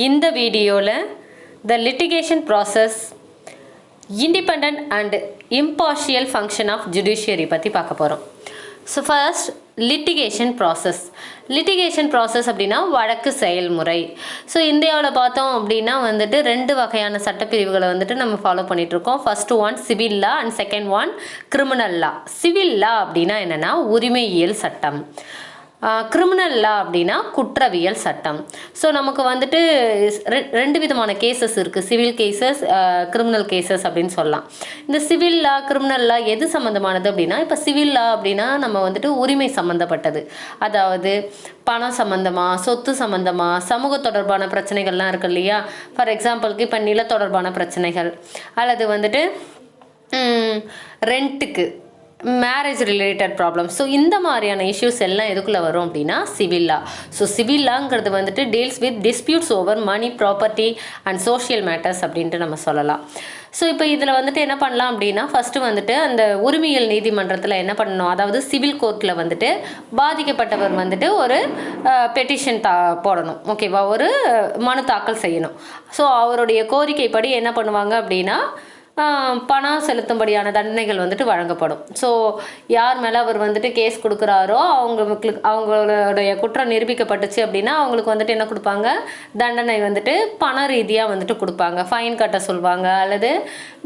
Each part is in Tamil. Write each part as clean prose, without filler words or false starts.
இந்த வீடியோவில் the litigation process independent and impartial function of judiciary பற்றி பார்க்க போகிறோம். ஸோ ஃபர்ஸ்ட் litigation process அப்படின்னா வழக்கு செயல்முறை. ஸோ இந்தியாவில் பார்த்தோம் அப்படின்னா வந்துட்டு 2 வகையான சட்டப்பிரிவுகளை வந்துட்டு நம்ம ஃபாலோ பண்ணிகிட்ருக்கோம். First one civil law and second one criminal law. Civil லா அப்படின்னா என்னென்னா உரிமையியல் சட்டம், கிரிமினல் லா அப்படின்னா குற்றவியல் சட்டம். ஸோ நமக்கு வந்துட்டு 2 விதமான கேசஸ் இருக்குது, சிவில் கேசஸ், கிரிமினல் கேசஸ் அப்படின்னு சொல்லலாம். இந்த சிவில் லா கிரிமினல் லா எது சம்மந்தமானது அப்படின்னா, இப்போ சிவில் லா அப்படின்னா நம்ம வந்துட்டு உரிமை சம்மந்தப்பட்டது, அதாவது பணம் சம்மந்தமாக, சொத்து சம்மந்தமாக, சமூக தொடர்பான பிரச்சனைகள்லாம் இருக்கு இல்லையா. ஃபார் எக்ஸாம்பிளுக்கு இப்போ நில தொடர்பான பிரச்சனைகள், அல்லது வந்துட்டு ரெண்ட்டுக்கு, மேரேஜ் ரிலேட்டட் ப்ராப்ளம்ஸ். ஸோ இந்த மாதிரியான இஷ்யூஸ் எல்லாம் எதுக்குள்ளே வரும் அப்படின்னா சிவில் லா. ஸோ சிவில் லாங்கிறது வந்துட்டு deals with disputes over money, property and social matters அப்படின்ட்டு நம்ம சொல்லலாம். ஸோ இப்போ இதில் வந்துட்டு என்ன பண்ணலாம் அப்படின்னா, ஃபஸ்ட்டு வந்துட்டு அந்த உரிமையியல் நீதிமன்றத்தில் என்ன பண்ணணும், அதாவது சிவில் கோர்ட்டில் வந்துட்டு பாதிக்கப்பட்டவர் வந்துட்டு ஒரு பெட்டிஷன் போடணும், ஓகேவா, ஒரு மனு தாக்கல் செய்யணும். ஸோ அவருடைய கோரிக்கைப்படி என்ன பண்ணுவாங்க அப்படின்னா பணம் செலுத்தும்படியான தண்டனைகள் வந்துட்டு வழங்கப்படும். ஸோ யார் மேலே அவர் வந்துட்டு கேஸ் கொடுக்குறாரோ அவங்களுடைய குற்றம் நிரூபிக்கப்பட்டுச்சு அப்படின்னா அவங்களுக்கு வந்துட்டு என்ன கொடுப்பாங்க, தண்டனை வந்துட்டு பண ரீதியாக வந்துட்டு கொடுப்பாங்க, ஃபைன் கட்ட சொல்லுவாங்க, அல்லது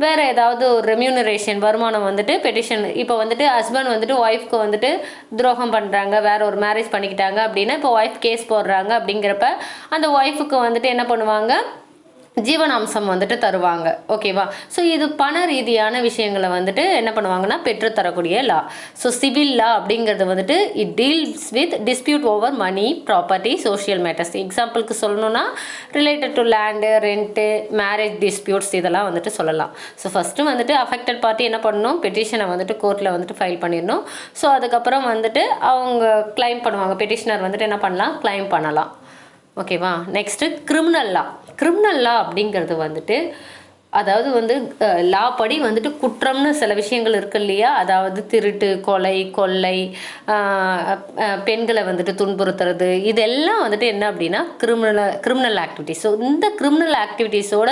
வேறு ஏதாவது ஒரு ரெம்யூனரேஷன் வருமானம் வந்துட்டு பெட்டிஷன். இப்போ வந்துட்டு ஹஸ்பண்ட் வந்துட்டு ஒய்ஃப்க்கு வந்துட்டு துரோகம் பண்ணுறாங்க, வேற ஒரு மேரேஜ் பண்ணிக்கிட்டாங்க அப்படின்னா இப்போ ஒய்ஃப் கேஸ் போடுறாங்க அப்படிங்கிறப்ப அந்த ஒய்ஃபுக்கு வந்துட்டு என்ன பண்ணுவாங்க, ஜீவனாம்சம் வந்துட்டு தருவாங்க, ஓகேவா. ஸோ இது பண ரீதியான விஷயங்களை வந்துட்டு என்ன பண்ணுவாங்கன்னா பெற்றுத்தரக்கூடிய லா. ஸோ சிவில் லா அப்படிங்கிறது வந்துட்டு it deals with dispute over money, property, social matters. எக்ஸாம்பிளுக்கு சொல்லணும்னா related to land, rent, marriage disputes இதெல்லாம் வந்துட்டு சொல்லலாம். ஸோ ஃபஸ்ட்டு வந்துட்டு அஃபெக்டட் பார்ட்டி என்ன பண்ணணும், பெட்டிஷனை வந்துட்டு கோர்ட்டில் வந்துட்டு ஃபைல் பண்ணிடணும். ஸோ அதுக்கப்புறம் வந்துட்டு அவங்க கிளைம் பண்ணுவாங்க, பெட்டிஷனர் வந்துட்டு என்ன பண்ணலாம், கிளைம் பண்ணலாம், ஓகேவா. நெக்ஸ்ட்டு கிரிமினல் லா. கிரிமினல் லா அப்படிங்கிறது வந்துட்டு அதாவது வந்து லா படி வந்துட்டு குற்றம்னு சில விஷயங்கள் இருக்கு இல்லையா, அதாவது திருட்டு, கொலை, கொள்ளை, பெண்களை வந்துட்டு துன்புறுத்துறது, இதெல்லாம் வந்துட்டு என்ன அப்படின்னா கிரிமினல் ஆக்டிவிட்டிஸ். ஸோ இந்த கிரிமினல் ஆக்டிவிட்டீஸோட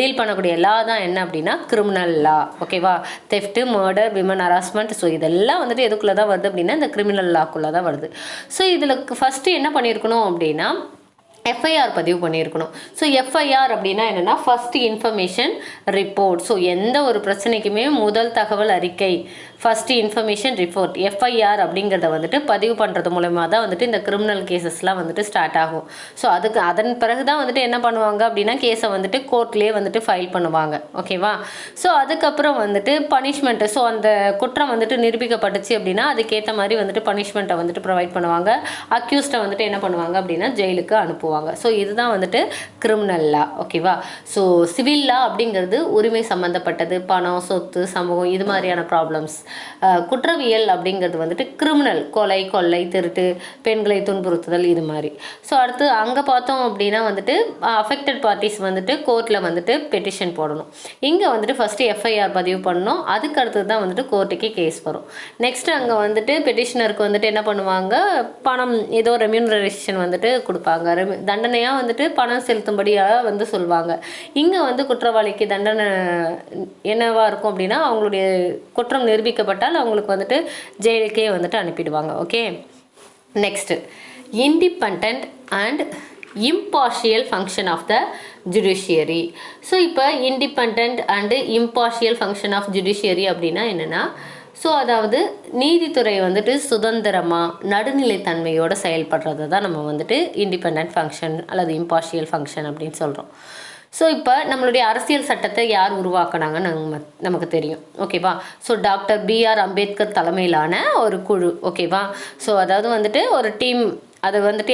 டீல் பண்ணக்கூடிய லா தான் என்ன அப்படின்னா கிரிமினல் லா, ஓகேவா. Theft, murder, women harassment, so இதெல்லாம் வந்துட்டு எதுக்குள்ளே தான் வருது அப்படின்னா இந்த கிரிமினல் லாக்குள்ளே தான் வருது. ஸோ இதில் ஃபஸ்ட்டு என்ன பண்ணியிருக்கணும் அப்படின்னா எஃப்ஐஆர் பதிவு பண்ணியிருக்கணும். ஸோ எஃப்ஐஆர் அப்படின்னா என்னென்னா ஃபஸ்ட்டு இன்ஃபர்மேஷன் ரிப்போர்ட். ஸோ எந்த ஒரு பிரச்சனைக்குமே முதல் தகவல் அறிக்கை, ஃபஸ்ட்டு இன்ஃபர்மேஷன் ரிப்போர்ட், எஃப்ஐஆர் அப்படிங்கிறத வந்துட்டு பதிவு பண்ணுறது மூலமா தான் வந்துட்டு இந்த கிரிமினல் கேசஸ்லாம் வந்துட்டு ஸ்டார்ட் ஆகும். ஸோ அதன் பிறகு தான் வந்துட்டு என்ன பண்ணுவாங்க அப்படின்னா கேஸை வந்துட்டு கோர்ட்லேயே வந்துட்டு ஃபைல் பண்ணுவாங்க, ஓகேவா. ஸோ அதுக்கப்புறம் வந்துட்டு பனிஷ்மெண்ட்டு. ஸோ அந்த குற்றம் வந்துட்டு நிரூபிக்கப்பட்டுச்சு அப்படின்னா அதுக்கேற்ற மாதிரி வந்துட்டு பனிஷ்மெண்ட்டை வந்துட்டு ப்ரொவைட் பண்ணுவாங்க. அக்யூஸ்டை வந்துட்டு என்ன பண்ணுவாங்க அப்படின்னா ஜெயிலுக்கு அனுப்புவாங்க. ஸோ இதுதான் வந்துட்டு கிரிமினல் லா, ஓகேவா. ஸோ சிவில் லா அப்படிங்கிறது உரிமை சம்மந்தப்பட்டது, பணம், சொத்து, சமூகம், இது மாதிரியான ப்ராப்ளம்ஸ். குற்றவியல் அப்படிங்கிறது வந்துட்டு கிரிமினல், கொலை, கொள்ளை, திருட்டு, பெண்களை துன்புறுத்துதல், இது மாதிரி. ஸோ அடுத்து அங்கே பார்த்தோம் அப்படின்னா வந்துட்டு அஃபெக்டட் பார்ட்டிஸ் வந்துட்டு கோர்ட்டில் வந்துட்டு பெட்டிஷன் போடணும். இங்கே வந்துட்டு ஃபஸ்ட்டு எஃப்ஐஆர் பதிவு பண்ணணும், அதுக்கு அடுத்தது தான் வந்துட்டு கோர்ட்டுக்கு கேஸ் வரும். நெக்ஸ்ட் அங்கே வந்துட்டு பெட்டிஷனருக்கு வந்துட்டு என்ன பண்ணுவாங்க, பணம் ஏதோ ரெம்யூனரேஷன் வந்துட்டு கொடுப்பாங்க, தண்டனையாக வந்துட்டு பணம் செலுத்தும்படியாக வந்து சொல்லுவாங்க. இங்கே வந்து குற்றவாளிக்கு தண்டனை என்னவா இருக்கும் அப்படின்னா அவங்களுடைய குற்றம் நிரூபிக்கப்பட்டால் அவங்களுக்கு வந்துட்டு ஜெயிலுக்கே வந்துட்டு அனுப்பிடுவாங்க, okay. Next independent and impartial function of the judiciary. So இப்போ independent and impartial function of judiciary அப்படின்னா என்னென்னா, ஸோ அதாவது நீதித்துறை வந்துட்டு சுதந்திரமாக நடுநிலைத்தன்மையோடு செயல்படுறது தான் நம்ம வந்துட்டு இண்டிபெண்ட் ஃபங்க்ஷன் அல்லது இம்பார்ஷியல் ஃபங்க்ஷன் அப்படின்னு சொல்கிறோம். ஸோ இப்போ நம்மளுடைய அரசியல் சட்டத்தை யார் உருவாக்குனாங்கன்னு நமக்கு தெரியும், ஓகேவா. ஸோ டாக்டர் பிஆர் அம்பேத்கர் தலைமையிலான ஒரு குழு, ஓகேவா. ஸோ அதாவது வந்துட்டு ஒரு டீம், அது வந்துட்டு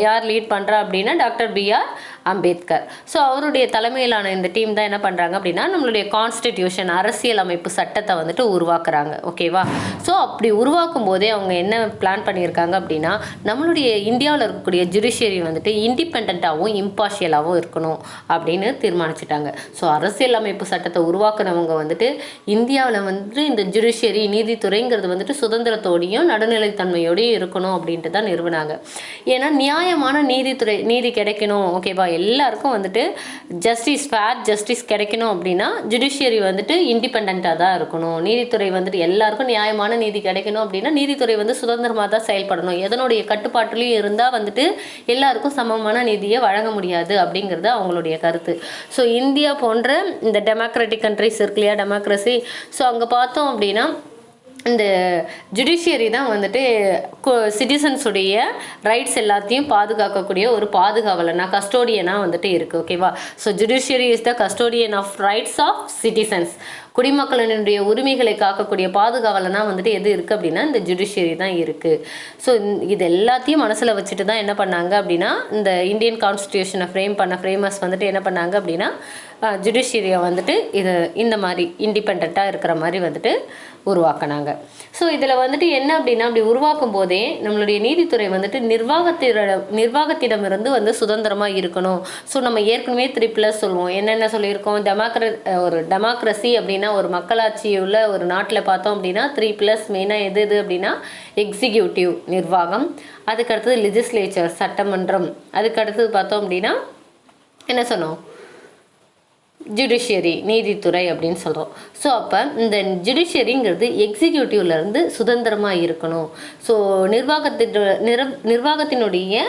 யார் லீட் பண்ணுறா அப்படின்னா டாக்டர் பிஆர் அம்பேத்கர். ஸோ அவருடைய தலைமையிலான இந்த டீம் தான் என்ன பண்ணுறாங்க அப்படின்னா நம்மளுடைய கான்ஸ்டிடியூஷன், அரசியல் அமைப்பு சட்டத்தை வந்துட்டு உருவாக்குறாங்க, ஓகேவா. ஸோ அப்படி உருவாக்கும் போதே அவங்க என்ன பிளான் பண்ணியிருக்காங்க அப்படின்னா, நம்மளுடைய இந்தியாவில் இருக்கக்கூடிய ஜுடிஷியரி வந்துட்டு இண்டிபெண்ட்டாகவும் இம்பார்ஷியலாகவும் இருக்கணும் அப்படின்னு தீர்மானிச்சிட்டாங்க. ஸோ அரசியலமைப்பு சட்டத்தை உருவாக்குனவங்க வந்துட்டு இந்தியாவில் வந்துட்டு இந்த ஜுடிஷியரி நீதித்துறைங்கிறது வந்துட்டு சுதந்திரத்தோடையும் நடுநிலைத்தன்மையோடையும் இருக்கணும் அப்படின்ட்டு தான் நிறுவனாங்க. ஏன்னா நியாயமான நீதி கிடைக்கணும், ஓகேவா, எல்லாருக்கும் வந்துட்டு ஃபேர் ஜஸ்டிஸ் கிடைக்கணும் அப்படின்னா ஜுடிஷியரி வந்துட்டு இண்டிபெண்ட்டாக தான் இருக்கணும். நீதித்துறை வந்துட்டு எல்லாருக்கும் நியாயமான நீதி கிடைக்கணும் அப்படின்னா நீதித்துறை வந்து சுதந்திரமாக தான் செயல்படணும். எதனுடைய கட்டுப்பாட்டுலையும் இருந்தால் வந்துட்டு எல்லாருக்கும் சமமான நீதியை வழங்க முடியாது அப்படிங்கிறது அவங்களுடைய கருத்து. ஸோ இந்தியா போன்ற இந்த டெமோக்ராட்டிக் கண்ட்ரிஸ் இருக்கு இல்லையா, டெமோக்ரஸி, ஸோ அங்கே பார்த்தோம் அப்படின்னா இந்த ஜுடிஷியரி தான் வந்துட்டு சிட்டிசன்ஸுடைய ரைட்ஸ் எல்லாத்தையும் பாதுகாக்கக்கூடிய ஒரு பாதுகாவலனா, கஸ்டோடியனாக வந்துட்டு இருக்குது, ஓகேவா. So judiciary is the custodian of rights of citizens. குடிமக்களினுடைய உரிமைகளை காக்கக்கூடிய பாதுகாவலனா வந்துட்டு எது இருக்குது அப்படின்னா இந்த ஜுடிஷியரி தான் இருக்குது. ஸோ இது எல்லாத்தையும் மனசில் வச்சுட்டு தான் என்ன பண்ணாங்க அப்படின்னா இந்த இந்தியன் கான்ஸ்டியூஷனை ஃப்ரேமர்ஸ் வந்துட்டு என்ன பண்ணாங்க அப்படின்னா ஜுடிஷியரியை வந்துட்டு இந்த மாதிரி இண்டிபெண்ட்டாக இருக்கிற மாதிரி வந்துட்டு உருவாக்கினாங்க. ஸோ இதில் வந்துட்டு என்ன அப்படின்னா அப்படி உருவாக்கும் போதே நம்மளுடைய நீதித்துறை வந்துட்டு நிர்வாகத்திடமிருந்து வந்து சுதந்திரமாக இருக்கணும். ஸோ நம்ம ஏற்கனவே 3+ சொல்லுவோம். என்னென்ன சொல்லியிருக்கோம், ஒரு டெமோக்ரஸி அப்படின்னா ஒரு மக்களாட்சி உள்ள ஒரு நாட்டில் பார்த்தோம் அப்படின்னா 3+ மெயினாக எது அப்படின்னா எக்ஸிக்யூட்டிவ் நிர்வாகம், அதுக்கடுத்தது லெஜிஸ்லேச்சர் சட்டமன்றம், அதுக்கடுத்தது பார்த்தோம் அப்படின்னா என்ன சொன்னோம், ஜுடிஷியரி நீதித்துறை அப்படின்னு சொல்கிறோம். ஸோ அப்போ இந்த ஜுடிஷியரிங்கிறது எக்ஸிக்யூட்டிவ்லேருந்து சுதந்திரமாக இருக்கணும். ஸோ நிர்வாகத்தினுடைய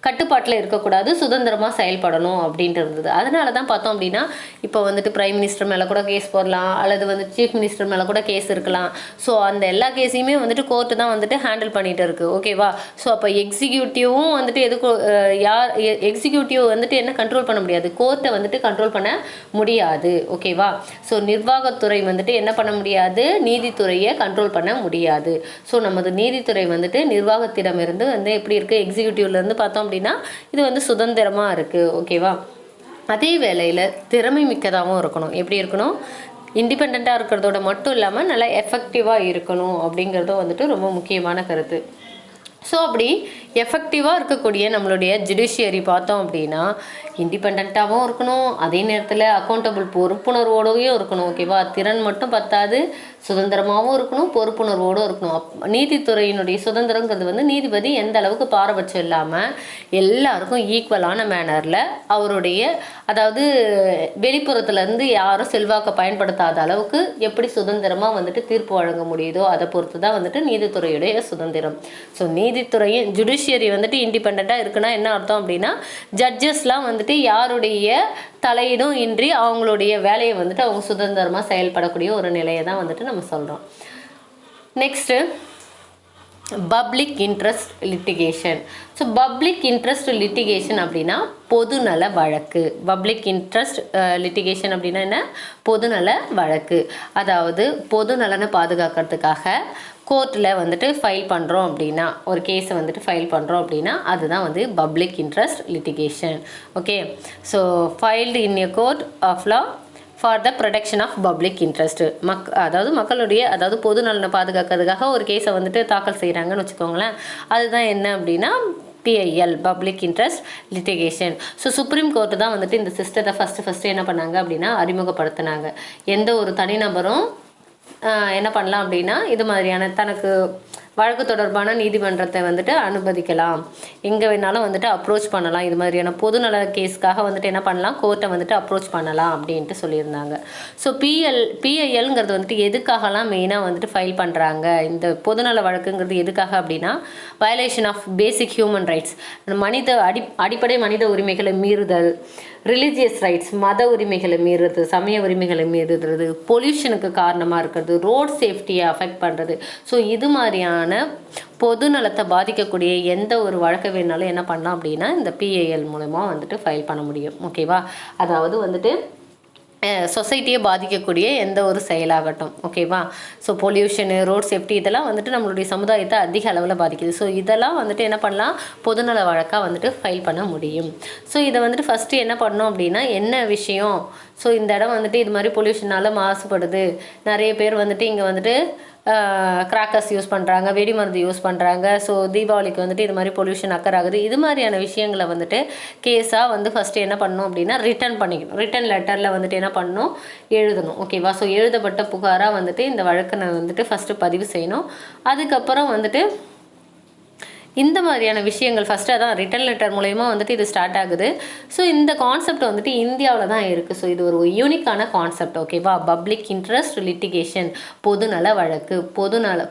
கட்டுப்பாட்டில் இருக்கக்கூடாது, சுதந்திரமாக செயல்படணும் அப்படின்ட்டு இருந்தது. அதனால தான் பார்த்தோம் அப்படின்னா இப்போ வந்துட்டு பிரைம் மினிஸ்டர் மேலே கூட கேஸ் போடலாம், அல்லது வந்து சீஃப் மினிஸ்டர் மேலே கூட கேஸ் இருக்கலாம். ஸோ அந்த எல்லா கேஸையுமே வந்துட்டு கோர்ட்டு தான் வந்துட்டு ஹேண்டில் பண்ணிகிட்டு இருக்குது, ஓகேவா. ஸோ அப்போ எக்ஸிக்யூட்டிவும் வந்துட்டு எக்ஸிக்யூட்டிவ் வந்துட்டு என்ன கண்ட்ரோல் பண்ண முடியாது, கோர்ட்டை வந்துட்டு கண்ட்ரோல் பண்ண முடியாது, ஓகேவா. ஸோ நிர்வாகத்துறை வந்துட்டு என்ன பண்ண முடியாது, நீதித்துறையை கண்ட்ரோல் பண்ண முடியாது. ஸோ நமது நீதித்துறை வந்துட்டு நிர்வாகத்திடமிருந்து வந்து எப்படி இருக்குது, எக்ஸிக்யூட்டிவ்லேருந்து பார்த்தோம் அப்படின்னா இது வந்து சுதந்திரமாக இருக்குது, ஓகேவா. அதே வேளையில் திறமை மிக்கதாகவும் இருக்கணும். எப்படி இருக்கணும், இண்டிபெண்ட்டாக இருக்கிறதோட மட்டும் இல்லாமல் நல்லா எஃபெக்டிவாக இருக்கணும் அப்படிங்கிறதும் வந்துட்டு ரொம்ப முக்கியமான கருத்து. ஸோ அப்படி எஃபெக்டிவாக இருக்கக்கூடிய நம்மளுடைய ஜுடிஷியரி பார்த்தோம் அப்படின்னா இண்டிபெண்ட்டாகவும் இருக்கணும், அதே நேரத்தில் அக்கௌண்டபிள் பொறுப்புணர்வோடையும் இருக்கணும், ஓகேவா. திறன் மட்டும் பத்தாது, சுதந்திரமாகவும் இருக்கணும், பொறுப்புணர்வோடும் இருக்கணும். நீதித்துறையினுடைய சுதந்திரங்கிறது வந்து நீதிபதி எந்த அளவுக்கு பாரபட்சம் இல்லாமல் எல்லாருக்கும் ஈக்குவலான மேனரில் அவருடைய அதாவது வெளிப்புறத்துலேருந்து யாரும் செல்வாக்கை பயன்படுத்தாத அளவுக்கு எப்படி சுதந்திரமாக வந்துட்டு தீர்ப்பு வழங்க முடியுதோ அதை பொறுத்து தான் வந்துட்டு நீதித்துறையுடைய சுதந்திரம். ஸோ நீதித்துறையும் ஜுடிஷியரி வந்துட்டு இண்டிபெண்ட்டாக இருக்குன்னா என்ன அர்த்தம் அப்படின்னா ஜட்ஜஸ்லாம் வந்துட்டு யாருடைய தலையீடும் இன்றி அவங்களுடைய வேலையை வந்துட்டு அவங்க சுதந்திரமாக செயல்படக்கூடிய ஒரு நிலையை தான் வந்துட்டு நம்ம சொல்கிறோம். Next public interest litigation. So public interest litigation அப்படின்னா பொதுநல வழக்கு. பப்ளிக் இன்ட்ரெஸ்ட் லிட்டிகேஷன் அப்படின்னா என்ன, பொதுநல வழக்கு. அதாவது பொதுநலனை பாதுகாக்கிறதுக்காக கோர்ட்டில் வந்துட்டு ஃபைல் பண்ணுறோம் அப்படின்னா, ஒரு கேஸை வந்துட்டு ஃபைல் பண்ணுறோம் அப்படின்னா அதுதான் வந்து public interest litigation, okay. So filed in a court of law for the protection of public interest. அதாவது பொது நலனை பாதுகாக்கிறதுக்காக ஒரு கேஸை வந்துட்டு தாக்கல் செய்கிறாங்கன்னு வச்சுக்கோங்களேன். அதுதான் என்ன அப்படின்னா PIL, public interest litigation. So supreme court தான் வந்துட்டு இந்த சிஸ்டத்தை ஃபஸ்ட்டு என்ன பண்ணாங்க அப்படின்னா அறிமுகப்படுத்தினாங்க. எந்த ஒரு தனிநபரும் என்ன பண்ணலாம் அப்படின்னா இது மாதிரியான தனக்கு வழக்கு தொடர்பான நீதிமன்றத்தை வந்துட்டு அனுமதிக்கலாம், எங்கே வேணாலும் வந்துட்டு அப்ரோச் பண்ணலாம், இது மாதிரியான பொதுநல கேஸ்க்காக வந்துட்டு என்ன பண்ணலாம், கோர்ட்டை வந்துட்டு அப்ரோச் பண்ணலாம் அப்படின்ட்டு சொல்லியிருந்தாங்க. ஸோ PILங்கிறது வந்துட்டு எதுக்காகலாம் மெயினாக வந்துட்டு ஃபைல் பண்ணுறாங்க, இந்த பொதுநல வழக்குங்கிறது எதுக்காக அப்படின்னா violation of basic human rights, அடிப்படை மனித உரிமைகளை மீறுதல், ரிலீஜியஸ் ரைட்ஸ் மத உரிமைகளை மீறுறது, சமய உரிமைகளை மீறுறது, பொல்யூஷனுக்கு காரணமாக இருக்கிறது, ரோட் சேஃப்டியை அஃபெக்ட் பண்ணுறது. ஸோ இது மாதிரியான பொது நலத்தை பாதிக்கக்கூடிய எந்த ஒரு வழக்கு வேணாலும் என்ன பண்ணலாம் அப்படின்னா இந்த PIL மூலமா வந்துட்டு ஃபைல் பண்ண முடியும், ஓகேவா. அதாவது வந்துட்டு சொசைட்டியை பாதிக்கக்கூடிய எந்த ஒரு செயலாகட்டும், ஓகேவா. ஸோ பொல்யூஷனு, ரோட் சேஃப்டி இதெல்லாம் வந்துட்டு நம்மளுடைய சமுதாயத்தை அதிக அளவில் பாதிக்குது. ஸோ இதெல்லாம் வந்துட்டு என்ன பண்ணலாம், பொதுநல வழக்காக வந்துட்டு ஃபைல் பண்ண முடியும். ஸோ இதை வந்துட்டு ஃபஸ்ட்டு என்ன பண்ணோம் அப்படின்னா என்ன விஷயம், ஸோ இந்த இடம் வந்துட்டு இது மாதிரி பொல்யூஷனால் மாசுபடுது, நிறைய பேர் வந்துட்டு இங்கே வந்துட்டு கிராக்கர்ஸ் யூஸ் பண்ணுறாங்க, வெடிமருந்து யூஸ் பண்ணுறாங்க. ஸோ தீபாவளிக்கு வந்துட்டு இது மாதிரி பொல்யூஷன் அக்கர் ஆகுது. இது மாதிரியான விஷயங்களை வந்துட்டு கேஸாக வந்து ஃபஸ்ட்டு என்ன பண்ணணும் அப்படின்னா ரிட்டன் பண்ணிக்கணும். ரிட்டன் லெட்டரில் வந்துட்டு என்ன பண்ணணும், எழுதணும். ஓகேவா? ஸோ எழுதப்பட்ட புகாராக வந்துட்டு இந்த வழக்கை வந்துட்டு ஃபஸ்ட்டு பதிவு செய்யணும். அதுக்கப்புறம் வந்துட்டு இந்த மாதிரியான விஷயங்கள் ஃபஸ்ட்டு அதான் ரிட்டன் லெட்டர் மூலயமா வந்துட்டு இது ஸ்டார்ட் ஆகுது. ஸோ இந்த கான்செப்ட் வந்துட்டு இந்தியாவில் தான் இருக்குது. ஸோ இது ஒரு யூனிக்கான கான்செப்ட். ஓகேவா? பப்ளிக் இன்ட்ரெஸ்ட் லிட்டிகேஷன், பொதுநல வழக்கு,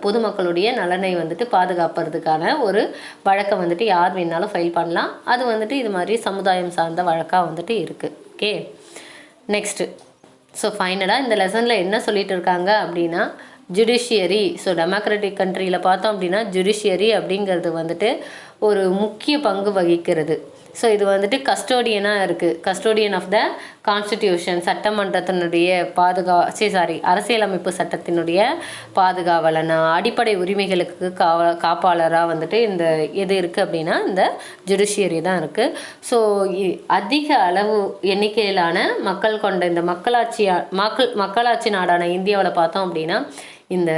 பொதுமக்களுடைய நலனை வந்துட்டு பாதுகாப்பதுக்கான ஒரு வழக்கை வந்துட்டு யார் வேணாலும் ஃபைல் பண்ணலாம். அது வந்துட்டு இது மாதிரி சமுதாயம் சார்ந்த வழக்காக வந்துட்டு இருக்குது. Okay, next. ஸோ ஃபைனலாக இந்த லெசனில் என்ன சொல்லிட்டு இருக்காங்க அப்படின்னா ஜுடிஷியரி. ஸோ டெமோக்ராட்டிக் கண்ட்ரியில் பார்த்தோம் அப்படின்னா ஜுடிஷியரி அப்படிங்கிறது வந்துட்டு ஒரு முக்கிய பங்கு வகிக்கிறது. ஸோ இது வந்துட்டு கஸ்டோடியனாக இருக்குது. கஸ்டோடியன் ஆஃப் த கான்ஸ்டிடியூஷன், சட்டமன்றத்தினுடைய அரசியலமைப்பு சட்டத்தினுடைய பாதுகாவலனா, அடிப்படை உரிமைகளுக்கு காப்பாளராக வந்துட்டு இந்த எது இருக்குது அப்படின்னா இந்த ஜுடிஷியரி தான் இருக்குது. ஸோ அதிக அளவு எண்ணிக்கையிலான மக்கள் கொண்ட இந்த மக்களாட்சி நாடான இந்தியாவில் பார்த்தோம் அப்படின்னா இந்த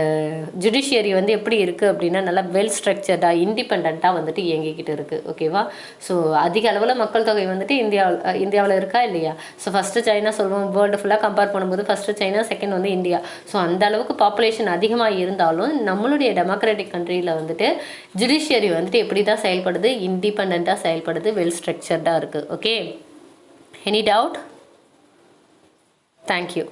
ஜுடிஷியரி வந்து எப்படி இருக்குது அப்படின்னா நல்லா வெல் ஸ்ட்ரக்சர்டாக இண்டிபெண்ட்டாக வந்துட்டு இயங்கிக்கிட்டு இருக்குது. ஓகேவா? ஸோ அதிக அளவில் மக்கள் தொகை வந்துட்டு இந்தியாவில் இருக்கா இல்லையா? ஸோ ஃபஸ்ட்டு சைனா சொல்லுவோம், வேர்ல்டு ஃபுல்லாக கம்பேர் பண்ணும்போது ஃபஸ்ட்டு சைனா, செகண்ட் வந்து இந்தியா. ஸோ அந்த அளவுக்கு பாப்புலேஷன் அதிகமாக இருந்தாலும் நம்மளுடைய டெமோக்ராட்டிக் கண்ட்ரியில் வந்துட்டு ஜுடிஷியரி வந்துட்டு எப்படி தான் செயல்படுது, இண்டிபெண்ட்டாக செயல்படுது, வெல் ஸ்ட்ரக்சர்டாக இருக்குது. Okay, any doubt? தேங்க்யூ.